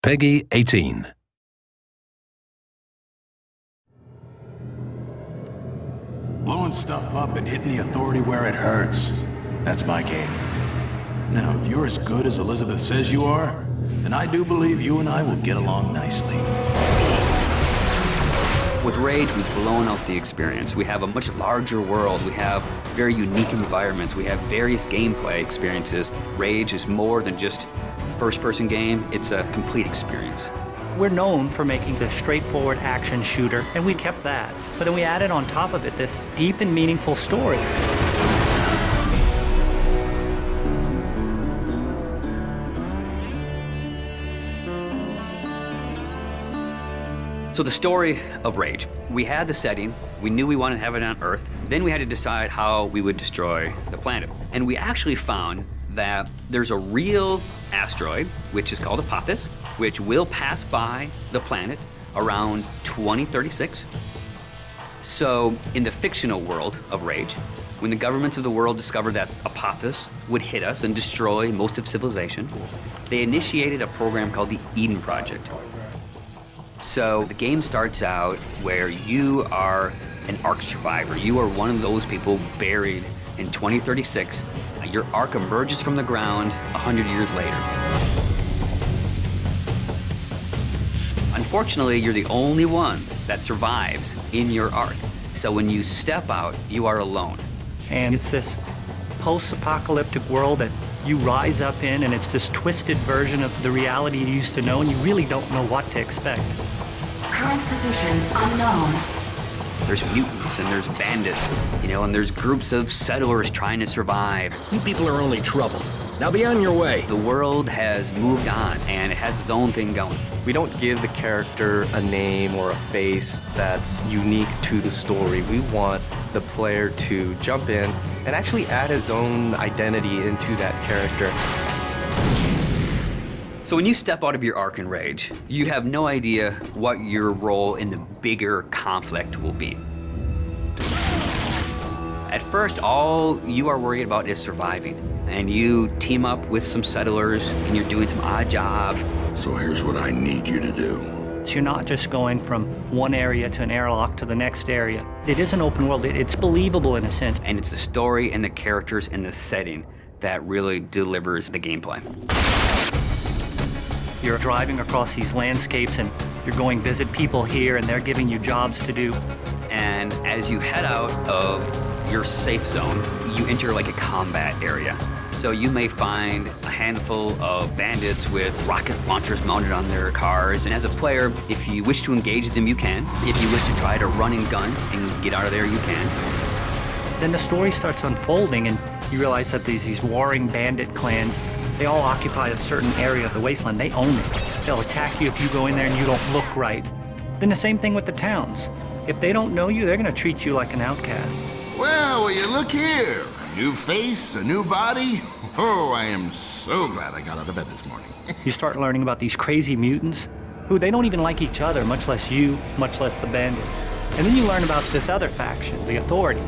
Peggy 18. Blowing stuff up and hitting the authority where it hurts. That's my game. Now, if you're as good as Elizabeth says you are, then I do believe you and I will get along nicely. With Rage, we've blown out the experience. We have a much larger world. We have very unique environments. We have various gameplay experiences. Rage is more than just a first-person game. It's a complete experience. We're known for making this straightforward action shooter, and we kept that. But then we added on top of it this deep and meaningful story. So the story of Rage. We had the setting, we knew we wanted to have it on Earth, then we had to decide how we would destroy the planet. And we actually found that there's a real asteroid, which is called Apophis, which will pass by the planet around 2036. So in the fictional world of Rage, when the governments of the world discovered that Apophis would hit us and destroy most of civilization, they initiated a program called the Eden Project. So the game starts out where you are an Ark survivor. You are one of those people buried in 2036. Your Ark emerges from the ground 100 years later. Unfortunately, you're the only one that survives in your Ark. So when you step out, you are alone. And it's this post-apocalyptic world that you rise up in, and it's this twisted version of the reality you used to know, and you really don't know what to expect. Current position unknown. There's mutants and there's bandits, and there's groups of settlers trying to survive. You people are only trouble. Now be on your way. The world has moved on, and it has its own thing going. We don't give the character a name or a face that's unique to the story. We want the player to jump in and actually add his own identity into that character. So when you step out of your Ark in Rage, you have no idea what your role in the bigger conflict will be. At first, all you are worried about is surviving. And you team up with some settlers, and you're doing some odd jobs. So here's what I need you to do. So you're not just going from one area to an airlock to the next area. It is an open world. It's believable in a sense. And it's the story and the characters and the setting that really delivers the gameplay. You're driving across these landscapes, and you're going visit people here, and they're giving you jobs to do. And as you head out of your safe zone, you enter like a combat area. So you may find a handful of bandits with rocket launchers mounted on their cars. And as a player, if you wish to engage them, you can. If you wish to try to run and gun and get out of there, you can. Then the story starts unfolding, and you realize that these warring bandit clans, they all occupy a certain area of the wasteland. They own it. They'll attack you if you go in there and you don't look right. Then the same thing with the towns. If they don't know you, they're going to treat you like an outcast. Well, will you look here? A new face, a new body. Oh, I am so glad I got out of bed this morning. You start learning about these crazy mutants who they don't even like each other, much less you, much less the bandits. And then you learn about this other faction, the Authority,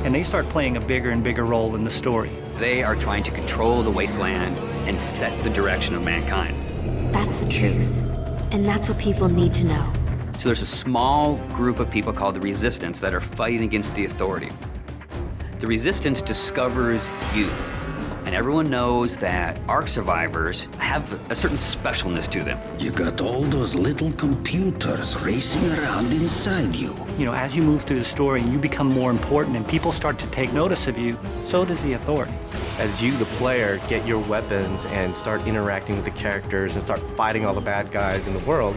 and they start playing a bigger and bigger role in the story. They are trying to control the wasteland and set the direction of mankind. That's the truth. And that's what people need to know. So there's a small group of people called the Resistance that are fighting against the Authority. The Resistance discovers you. And everyone knows that Ark survivors have a certain specialness to them. You got all those little computers racing around inside you. As you move through the story and you become more important and people start to take notice of you, so does the Authority. As you, the player, get your weapons and start interacting with the characters and start fighting all the bad guys in the world,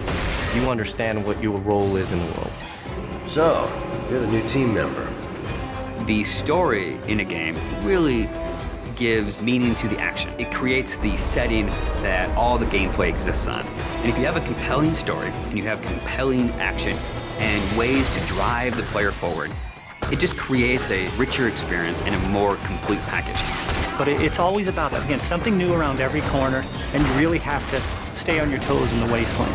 you understand what your role is in the world. So, you're the new team member. The story in a game really gives meaning to the action. It creates the setting that all the gameplay exists on. And if you have a compelling story and you have compelling action and ways to drive the player forward, it just creates a richer experience and a more complete package. But it's always about, again, something new around every corner, and you really have to stay on your toes in the wasteland.